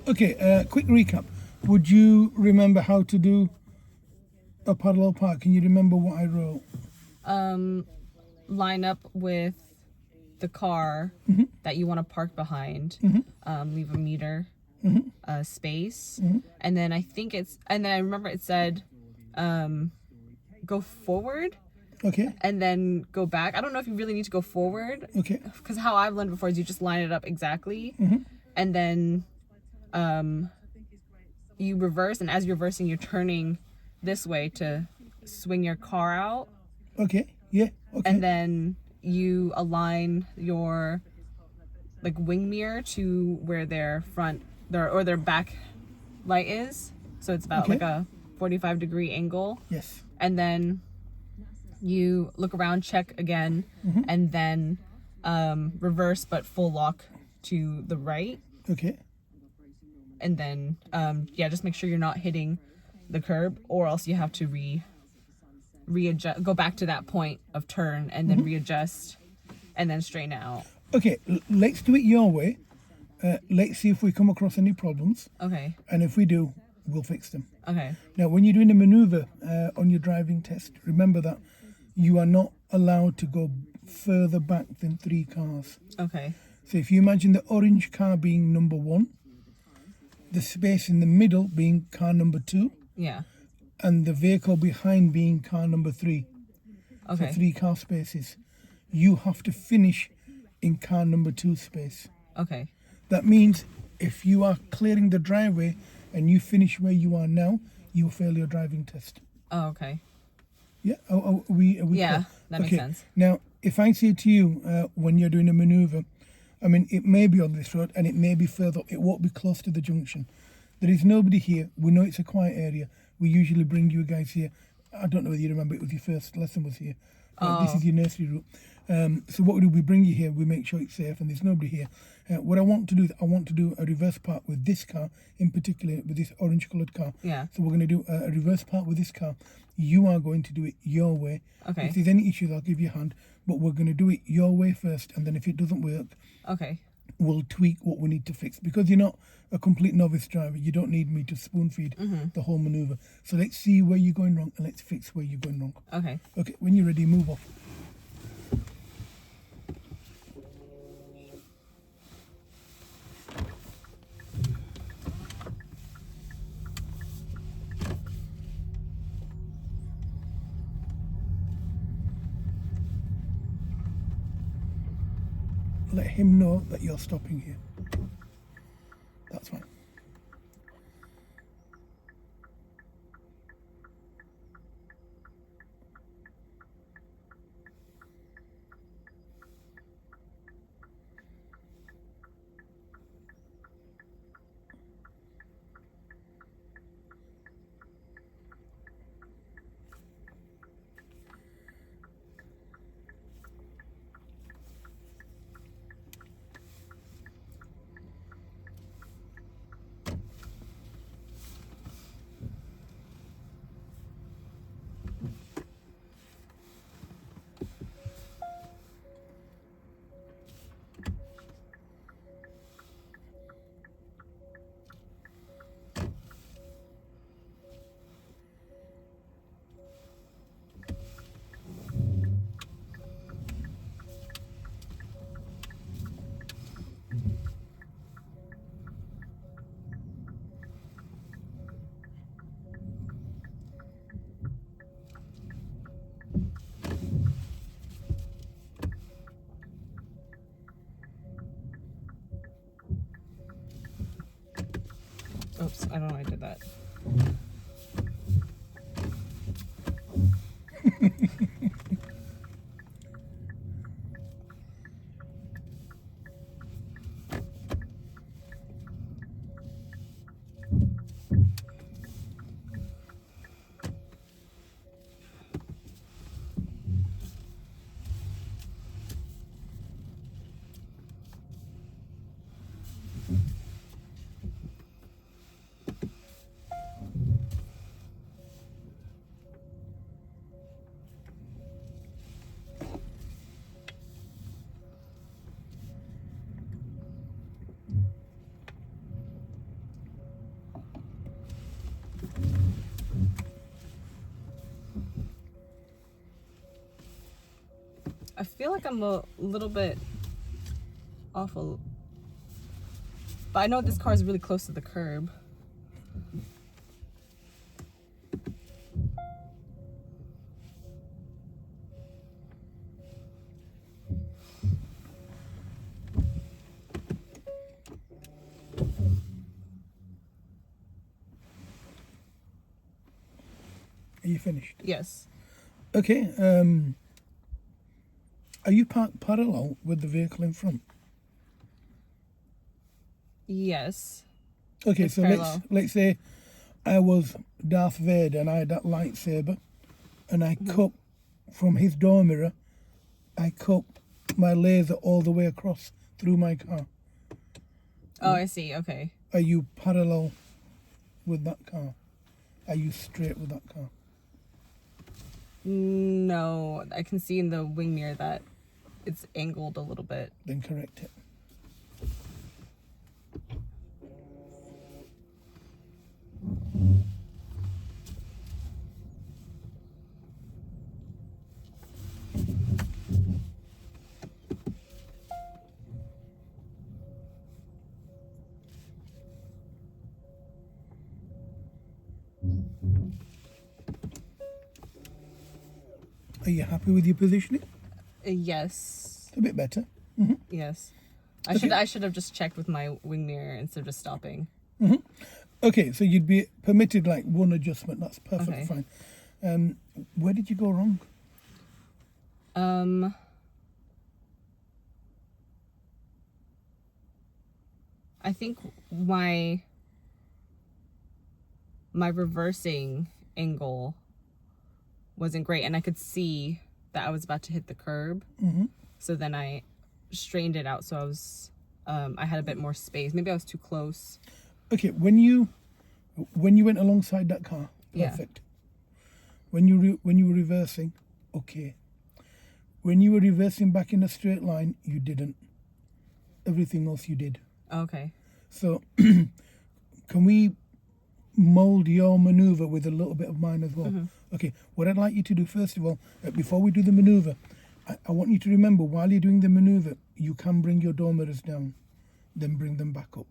Okay, quick recap. Would you remember how to do a parallel park? Can you remember what I wrote? Line up with the car that you want to park behind. Leave a meter space, and then I remember it said, go forward. Okay. And then go back. I don't know if you really need to go forward. Okay. Because how I've learned before is you just line it up exactly, and then you reverse, and as you're reversing, you're turning this way to swing your car out. Okay. Yeah. Okay. And then you align your wing mirror to where their back light is. So it's about like a 45-degree angle. Yes. And then you look around, check again, and then reverse but full lock to the right. Okay. And then just make sure you're not hitting the curb, or else you have to readjust, go back to that point of turn, and then readjust, and then straighten out. Okay, let's do it your way. Let's see if we come across any problems. Okay. And if we do, we'll fix them. Okay. Now, when you're doing a maneuver on your driving test, remember that you are not allowed to go further back than 3 cars. Okay. So if you imagine the orange car being number 1, the space in the middle being car number 2, Yeah. and the vehicle behind being car number 3. Okay. So 3 car spaces. You have to finish in car number 2 space. Okay. That means if you are clearing the driveway and you finish where you are now, you will fail your driving test. Oh, okay. Yeah? Are we Yeah, clear? that makes sense. Now, if I say to you when you're doing a maneuver, I mean, it may be on this road and it may be further, it won't be close to the junction. There is nobody here. We know it's a quiet area. We usually bring you guys here. I don't know whether you remember, it was your first lesson was here. This is your nursery route. So what we do, we bring you here, we make sure it's safe and there's nobody here. What I want to do is I want to do a reverse park with this car, in particular with this orange coloured car. Yeah. So we're going to do a reverse park with this car. You are going to do it your way. Okay. If there's any issues, I'll give you a hand. But we're going to do it your way first, and then if it doesn't work, Okay. we'll tweak what we need to fix. Because you're not a complete novice driver, you don't need me to spoon feed the whole maneuver. So let's see where you're going wrong and let's fix where you're going wrong. Okay. Okay, when you're ready, move off. Let him know that you're stopping here. That's fine. Oops, I don't know I did that. feel like I'm a little bit awful. But I know this car is really close to the curb. Are you finished? Yes. Okay. Are you parked parallel with the vehicle in front? Yes. Okay, It's so parallel. let's say I was Darth Vader and I had that lightsaber, and I cut from his door mirror. I cut my laser all the way across through my car. Oh, I see. Okay. Are you parallel with that car? Are you straight with that car? No, I can see in the wing mirror that it's angled a little bit. Then correct it. Are you happy with your positioning? Yes. It's a bit better. Yes. Okay. I should have just checked with my wing mirror instead of just stopping. Okay, so you'd be permitted like one adjustment. That's perfectly Okay. fine. Where did you go wrong? I think my reversing angle wasn't great, and I could see that I was about to hit the curb. So then I straightened it out, so I was I had a bit more space. Maybe I was too close. Okay, when you went alongside that car, Yeah. perfect. When you were reversing, okay. When you were reversing back in a straight line, you didn't. Everything else you did. Okay. So, can we mold your maneuver with a little bit of mine as well? Okay, what I'd like you to do first of all, before we do the maneuver, I want you to remember while you're doing the maneuver, you can bring your door mirrors down, then bring them back up.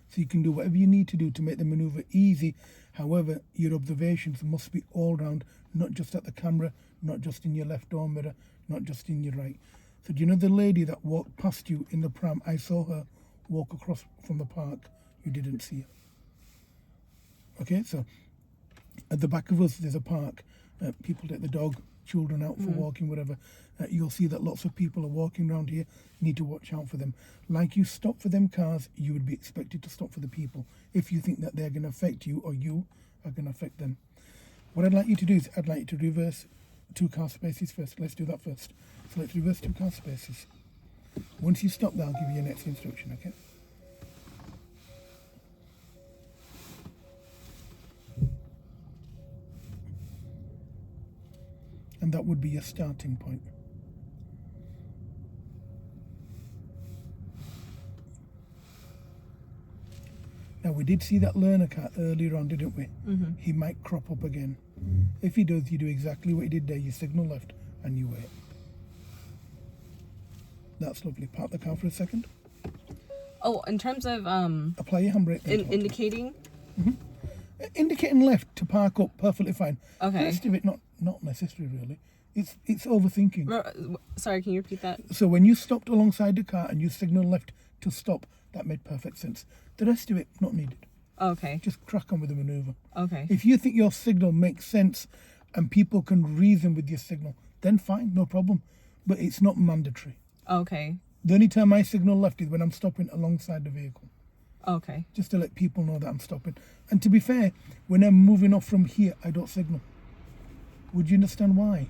So you can do whatever you need to do to make the maneuver easy. However, your observations must be all round, not just at the camera, not just in your left door mirror, not just in your right. So do you know the lady that walked past you in the pram? I saw her walk across from the park. You didn't see her. Okay, so at the back of us, there's a park. People take the dog, children out for walking, whatever. You'll see that lots of people are walking around here. You need to watch out for them. Like you stop for them cars, you would be expected to stop for the people if you think that they're going to affect you or you are going to affect them. What I'd like you to do is I'd like you to reverse 2 car spaces first. Let's do that first. So let's reverse 2 car spaces. Once you stop there, I'll give you your next instruction, okay? And that would be your starting point. Now, we did see that learner car earlier on, didn't we? He might crop up again. If he does, you do exactly what he did there. You signal left and you wait. That's lovely. Park the car for a second. Oh, in terms of Apply your handbrake. then talk to me. indicating. Indicating left to park up, perfectly fine. Okay. The rest of it, not necessary really. It's overthinking. Sorry, can you repeat that? So when you stopped alongside the car and you signaled left to stop, that made perfect sense. The rest of it, not needed. Okay. Just crack on with the maneuver. Okay. If you think your signal makes sense and people can reason with your signal, then fine, no problem. But it's not mandatory. Okay. The only time I signal left is when I'm stopping alongside the vehicle, Okay. just to let people know that I'm stopping. And to be fair, when I'm moving off from here, I don't signal. Would you understand why?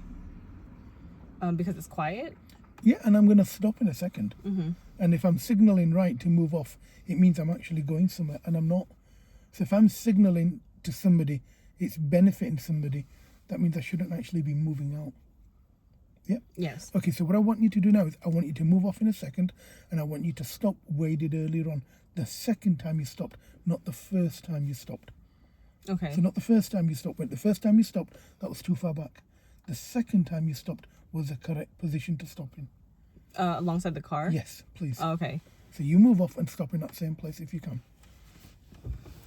Because it's quiet. Yeah, and I'm going to stop in a second. And if I'm signaling right to move off, it means I'm actually going somewhere, and I'm not. So if I'm signaling to somebody, it's benefiting somebody, that means I shouldn't actually be moving out. Yeah? Yes. Okay, so what I want you to do now is I want you to move off in a second, and I want you to stop where you did earlier on. The second time you stopped, not the first time you stopped. Okay. So not the first time you stopped. The first time you stopped, that was too far back. The second time you stopped was the correct position to stop in. Alongside the car? Yes, please. Oh, okay. So you move off and stop in that same place if you can.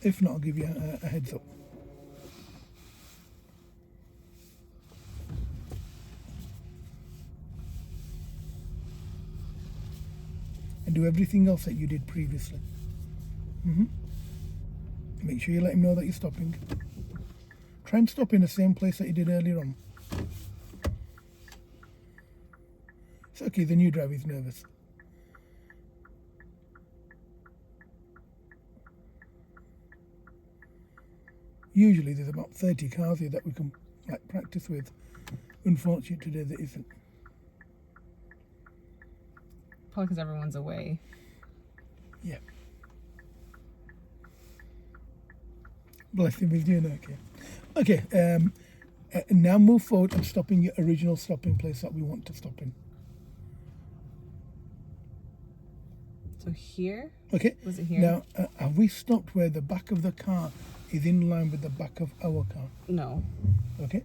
If not, I'll give you a heads up. And do everything else that you did previously. Make sure you let him know that you're stopping. Try and stop in the same place that you did earlier on. It's okay, the new driver is nervous. Usually there's about 30 cars here that we can like practice with. Unfortunate today there isn't. Probably because everyone's away. Yeah. Bless him, he's doing okay. Okay, now move forward and stop in your original stopping place that we want to stop in. So here? Okay. Was it here? Now, have we stopped where the back of the car is in line with the back of our car? No. Okay.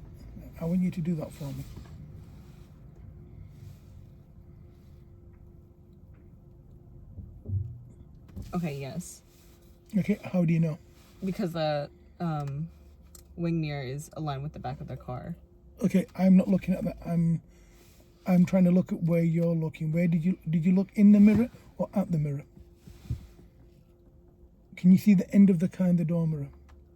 I want you to do that for me. Okay, yes. Okay, how do you know? Because the wing mirror is aligned with the back of the car. Okay, I'm not looking at that. I'm trying to look at where you're looking. Where did you look, in the mirror or at the mirror? Can you see the end of the car in the door mirror?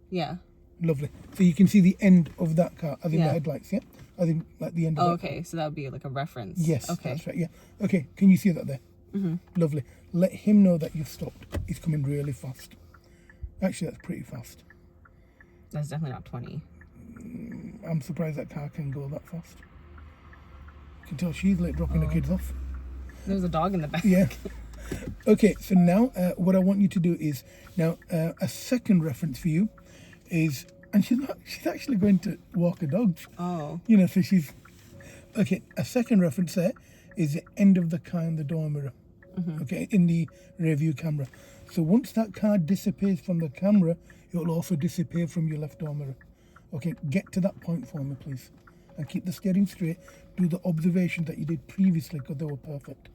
Yeah. Lovely. So you can see the end of that car, as in the Yeah. headlights, yeah? As in like the end of Oh, that car. okay. So that would be like a reference. Yes, Okay. that's right, yeah. Okay, can you see that there? Lovely. Let him know that you've stopped. He's coming really fast. Actually, that's pretty fast. That's definitely not 20. I'm surprised that car can go that fast. You can tell she's late dropping the kids off. There's a dog in the back. Yeah. Okay, so now what I want you to do is, now a second reference for you is, and she's actually going to walk a dog. Oh. You know, so she's, okay, a second reference there is the end of the car in the door mirror. Okay, in the rear view camera. So once that car disappears from the camera, it will also disappear from your left door mirror. Okay, get to that point for me, please. And keep the steering straight. Do the observations that you did previously because they were perfect.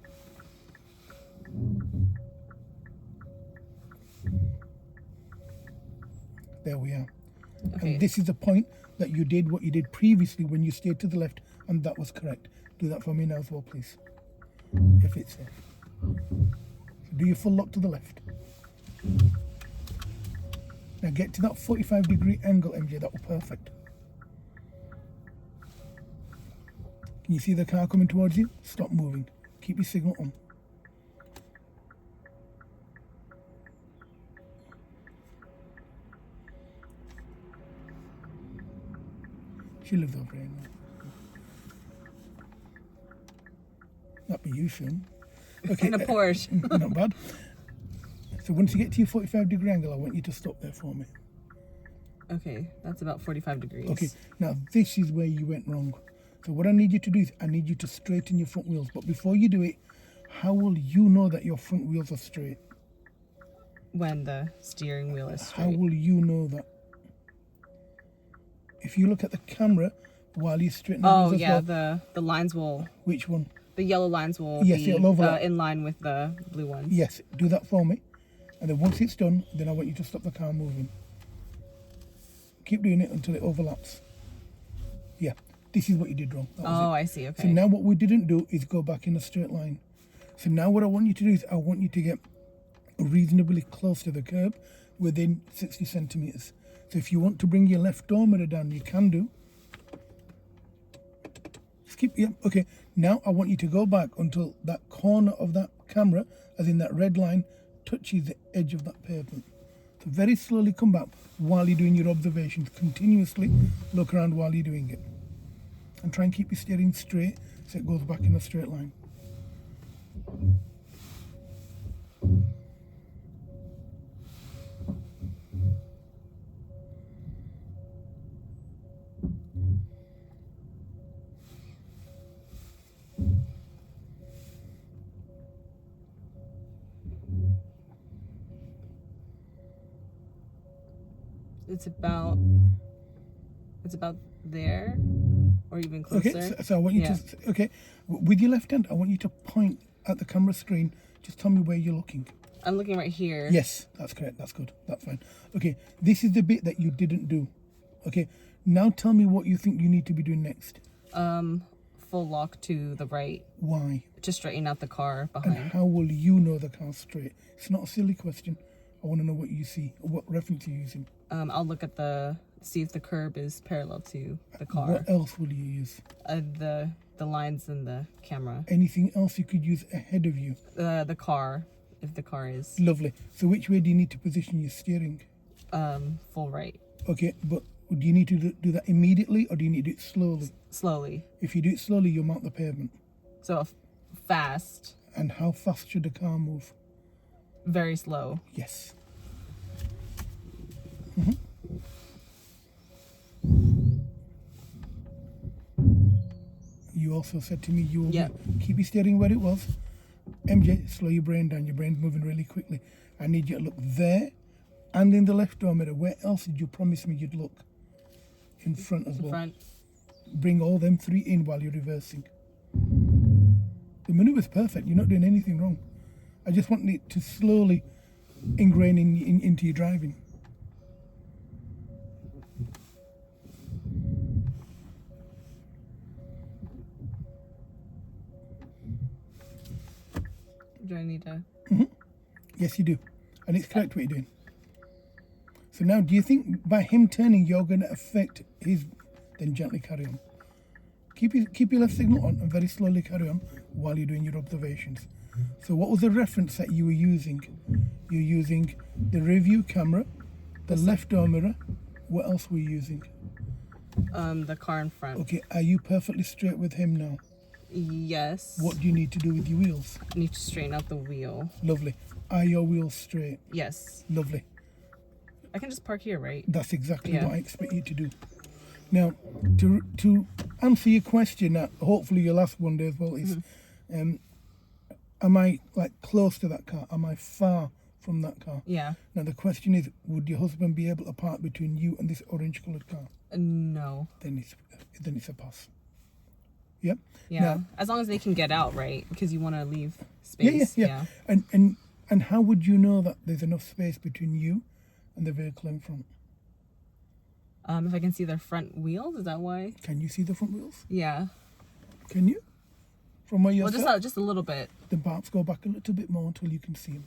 There we are. Okay. And this is the point that you did what you did previously when you steered to the left, and that was correct. Do that for me now as well, please. If it's there. So do your full lock to the left. Now get to that 45-degree angle, MJ. That was perfect. Can you see the car coming towards you? Stop moving. Keep your signal on. She lives over here now. That'd be you soon. Okay, In a Porsche. not bad. So once you get to your 45-degree angle, I want you to stop there for me. Okay, that's about 45 degrees. Okay, now this is where you went wrong. So what I need you to do is I need you to straighten your front wheels. But before you do it, how will you know that your front wheels are straight? When the steering wheel is How straight. will you know that? If you look at the camera while you straighten the Oh wheels as yeah, well, the lines will, which one? the yellow lines will Yes, be it'll overlap. in line with the blue ones. Yes, do that for me. And then once it's done, then I want you to stop the car moving. Keep doing it until it overlaps. Yeah, this is what you did wrong. That was Oh, it. I see. Okay. So now what we didn't do is go back in a straight line. So now what I want you to do is I want you to get reasonably close to the curb within 60 centimeters. So if you want to bring your left door mirror down, you can do. Skip, yeah, okay. Now I want you to go back until that corner of that camera, as in that red line, touches the edge of that pavement. So very slowly come back while you're doing your observations. Continuously look around while you're doing it. And try and keep your steering straight so it goes back in a straight line. It's about there, or even closer. Okay, so I want you Yeah. to, okay, with your left hand, I want you to point at the camera screen. Just tell me where you're looking. I'm looking right here. Yes, that's correct. That's good. That's fine. Okay, this is the bit that you didn't do. Okay, now tell me what you think you need to be doing next. Full lock to the right Why? to straighten out the car And behind. how will you know the car's straight? It's not a silly question. I want to know what you see, what reference you're using. I'll look at see if the curb is parallel to the car. What else will you use? The lines in the camera. Anything else you could use ahead of you? The car, if the car is Lovely. So which way do you need to position your steering? full right. Okay, but do you need to do that immediately or do you need to do it slowly? Slowly. If you do it slowly, you'll mount the pavement. So fast, And how fast should the car move? very slow. Yes. You also said to me you will Yeah. keep your steering where it was. MJ, slow your brain down. Your brain's moving really quickly. I need you to look there and in the left door mirror. Where else did you promise me you'd look? In front as In well. front. Bring all them three in while you're reversing. The maneuver's perfect. You're not doing anything wrong. I just want it to slowly ingrain into your driving. Do I need to? Yes, you do. And it's correct what you're doing. So now, do you think by him turning, you're going to affect his... Then gently carry on. Keep your left signal on and very slowly carry on while you're doing your observations. So what was the reference that you were using? You're using the rear view camera, the left door mirror. What else were you using? The car in front. Okay, are you perfectly straight with him now? Yes. What do you need to do with your wheels? I need to straighten out the wheel. Lovely. Are your wheels straight? Yes. Lovely. I can just park here, right? That's exactly Yeah. what I expect you to do. Now, to answer your question, hopefully your last one there as well is, am I like close to that car? Am I far from that car? Yeah. Now the question is, would your husband be able to park between you and this orange-coloured car? No. Then it's a pass. Yep. Yeah. Now, As long as they can get out, right? Because you want to leave yeah, space. yeah. And how would you know that there's enough space between you and the vehicle in front? If I can see their front wheels, is that why? Can you see the front wheels? Yeah. Can you? From where you're Well, sat? just a little bit. Then perhaps go back a little bit more until you can see them.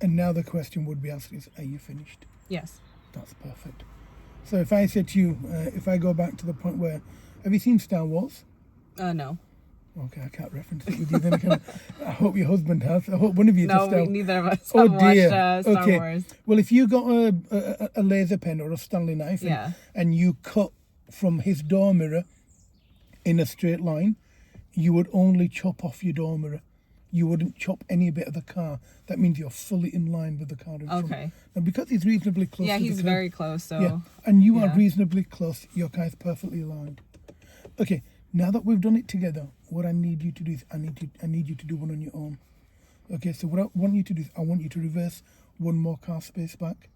And now the question would be asked is, are you finished? Yes. That's perfect. So if I said to you, if I go back to the point where, have you seen Star Wars? No. Okay, I can't reference it with you. Then I hope your husband has. I hope one of you No, has. neither of us Oh have dear. watched Star Okay. Wars. Well, if you got a laser pen or a Stanley knife Yeah. and you cut from his door mirror in a straight line, you would only chop off your door mirror. You wouldn't chop any bit of the car. That means you're fully in line with the car in front. Okay. And because he's reasonably close Yeah, to he's the curb, very close, so yeah, and you are yeah. reasonably close, your car is perfectly aligned. Okay, now that we've done it together, what I need you to do is I need you to do one on your own. Okay, so what I want you to do is I want you to reverse one more car space back.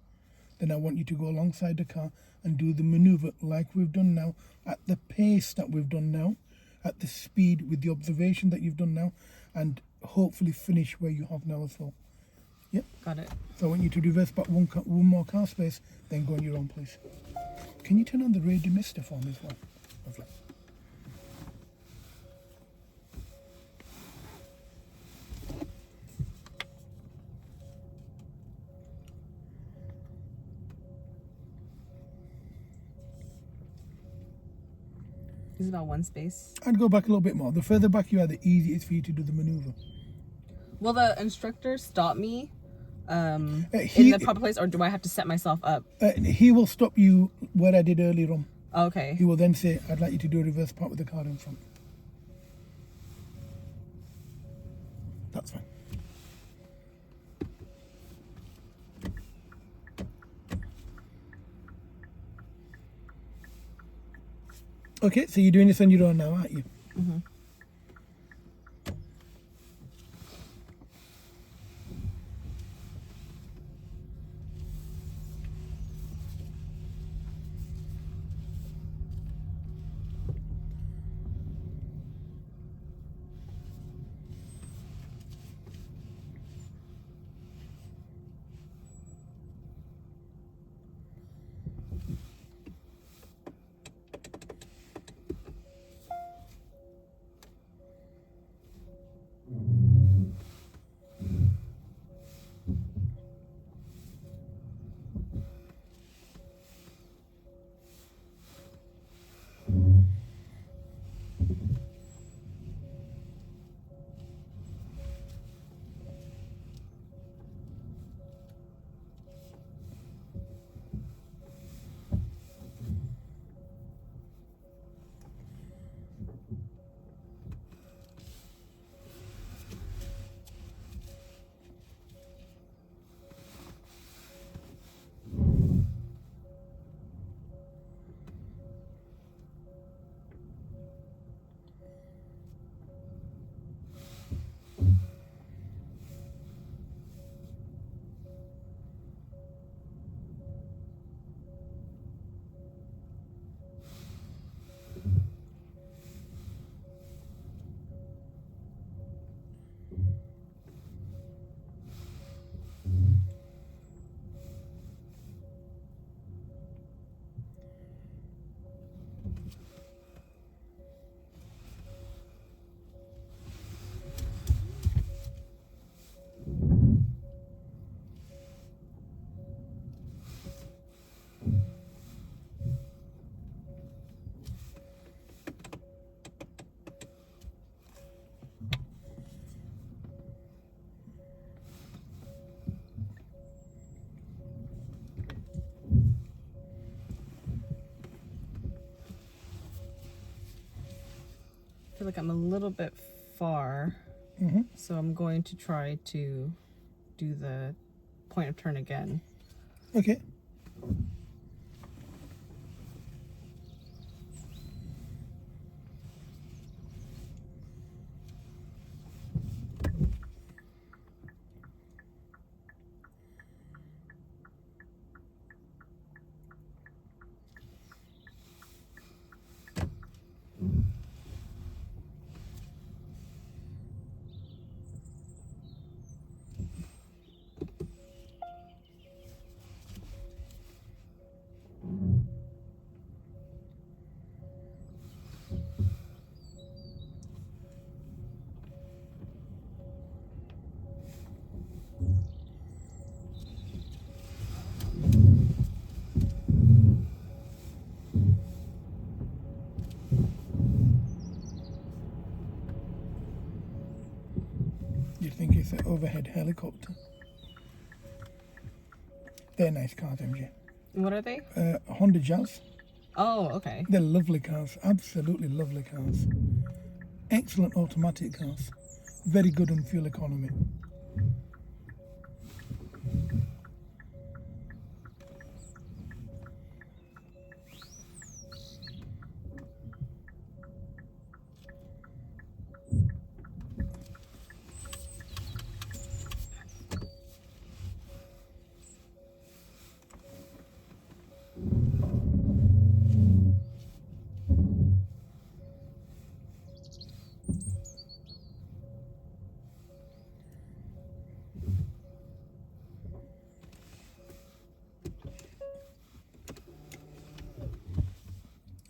Then I want you to go alongside the car and do the maneuver like we've done now, at the pace that we've done now, at the speed with the observation that you've done now, and hopefully finish where you have now as well. Yep. Got it. So I want you to reverse back one more car space, then go on your own, please. Can you turn on the rear demister for me as well? Lovely. This is about one space. I'd go back a little bit more. The further back you are, the easier it is for you to do the maneuver. Will the instructor stop me in He the proper place, or do I have to set myself up? he will stop you where I did earlier on. Okay. He will then say, I'd like you to do a reverse part with the car in front. That's fine. Okay, so you're doing this on your own now, aren't you? I feel like I'm a little bit far, so I'm going to try to do the point of turn again. Okay. You think it's an overhead helicopter? They're nice cars, MJ. What are they? Honda Jazz. Oh, okay. They're lovely cars, absolutely lovely cars. Excellent automatic cars. Very good on fuel economy.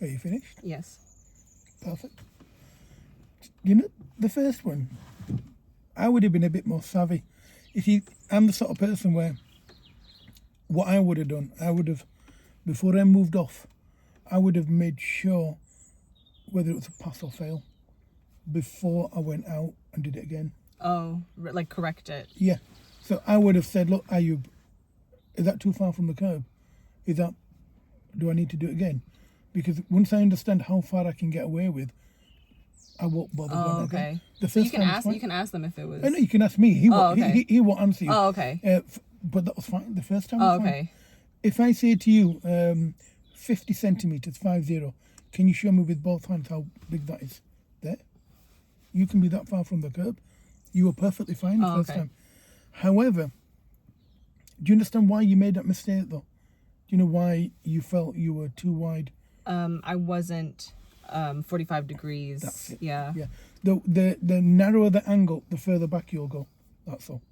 Are you finished? Yes. Perfect. You know, the first one, I would have been a bit more savvy. You see, I'm the sort of person where what I would have done, I would have, before I moved off, I would have made sure whether it was a pass or fail before I went out and did it again. Oh, like correct it. Yeah. So I would have said, look, Ayub, is that too far from the curb? Do I need to do it again? Because once I understand how far I can get away with, I won't bother Oh, going okay. again. The So you first can time was ask. fine. You can ask them if it was. No, you can ask me. He won't. okay. He won't answer you. Oh, okay. But that was fine. The first time Oh, was fine. okay. If I say to you, 50 centimeters, 50, Can you show me with both hands how big that is? There. You can be that far from the curb. You were perfectly fine the Oh, first okay. time. However, do you understand why you made that mistake though? Do you know why you felt you were too wide? I wasn't 45 degrees. That's it. Yeah. Yeah. The narrower the angle, the further back you'll go. That's all.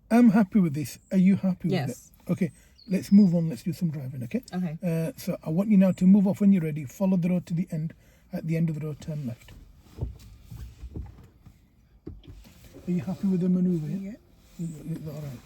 I'm happy with this. Are you happy with Yes. it? Okay. Let's move on. Let's do some driving, okay? Okay. So I want you now to move off when you're ready. Follow the road to the end. At the end of the road, turn left. Are you happy with the manoeuvre? Yeah. Is that all right?